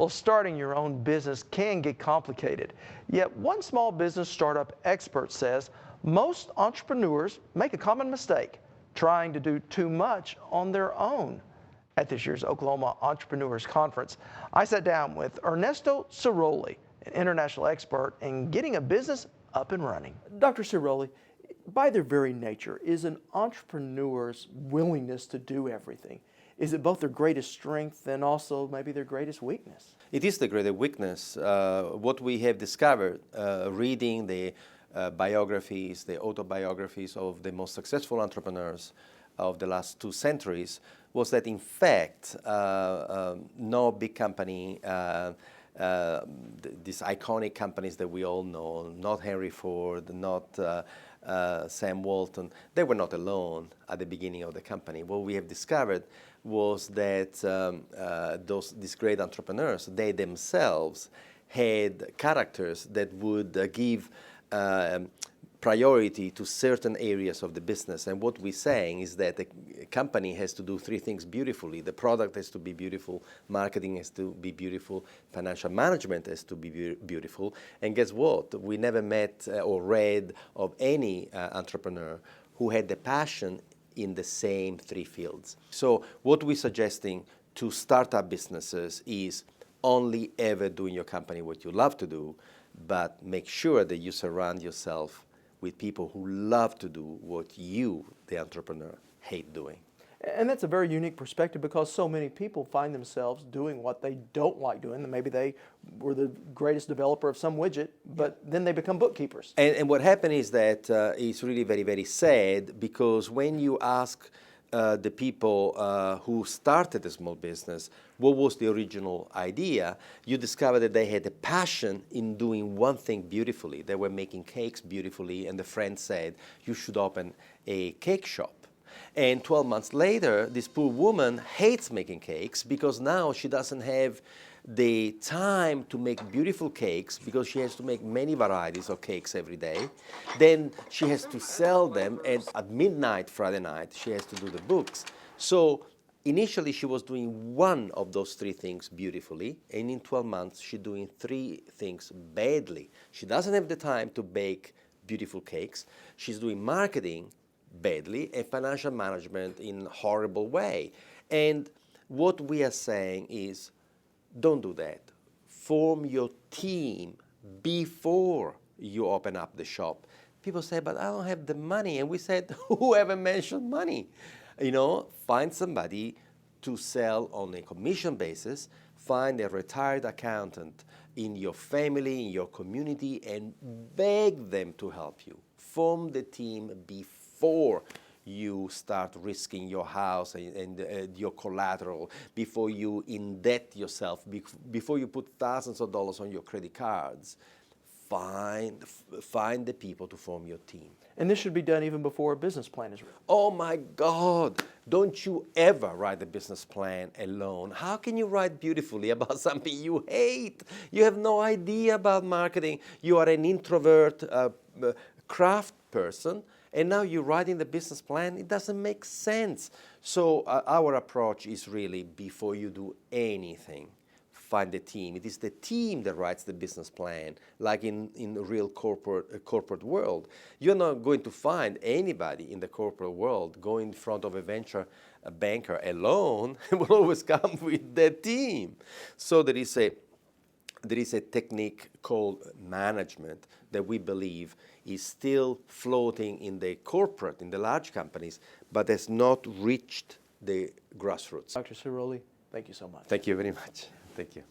Well, starting your own business can get complicated. Yet one small business startup expert says most entrepreneurs make a common mistake, trying to do too much on their own. At this year's Oklahoma Entrepreneurs Conference, I sat down with Ernesto Sirolli, an international expert in getting a business up and running. Dr. Sirolli, by their very nature, is an entrepreneur's willingness to do everything? Is it both their greatest strength and also maybe their greatest weakness? It is the greatest weakness. What we have discovered, reading the biographies, the autobiographies of the most successful entrepreneurs of the last 2 centuries, was that in fact, no big company, these iconic companies that we all know, not Henry Ford, not Sam Walton, they were not alone at the beginning of the company. What we have discovered was that these great entrepreneurs, they themselves had characters that would give priority to certain areas of the business. And what we're saying is that a company has to do 3 things beautifully. The product has to be beautiful, marketing has to be beautiful, financial management has to be beautiful. And guess what? We never met or read of any entrepreneur who had the passion in the same 3 fields. So what we're suggesting to startup businesses is only ever do in your company what you love to do, but make sure that you surround yourself with people who love to do what you, the entrepreneur, hate doing. And that's a very unique perspective because so many people find themselves doing what they don't like doing. Maybe they were the greatest developer of some widget, but then they become bookkeepers. And what happened is that it's really very, very sad, because when you ask the people who started a small business what was the original idea, you discover that they had a passion in doing one thing beautifully. They were making cakes beautifully, and the friend said, you should open a cake shop. And 12 months later, this poor woman hates making cakes because now she doesn't have the time to make beautiful cakes because she has to make many varieties of cakes every day. Then she has to sell them, and at midnight, Friday night, she has to do the books. So initially she was doing one of those 3 things beautifully, and in 12 months she's doing 3 things badly. She doesn't have the time to bake beautiful cakes. She's doing marketing badly and financial management in a horrible way. And what we are saying is, don't do that. Form your team before you open up the shop. People say, but I don't have the money. And we said, whoever mentioned money? You know, find somebody to sell on a commission basis, find a retired accountant in your family, in your community, and beg them to help you. Form the team before you start risking your house and your collateral, before you indebt yourself, before you put thousands of dollars on your credit cards. Find the people to form your team. And this should be done even before a business plan is written. Oh my God, don't you ever write a business plan alone. How can you write beautifully about something you hate? You have no idea about marketing. You are an introvert craft person, and now you're writing the business plan. It doesn't make sense. So our approach is really, before you do anything, find a team. It is the team that writes the business plan, like in the real corporate world. You're not going to find anybody in the corporate world going in front of a banker alone. It will always come with their team. So there is a technique called management that we believe is still floating in the corporate, in the large companies, but has not reached the grassroots. Dr. Sirolli, thank you so much. Thank you very much. Thank you.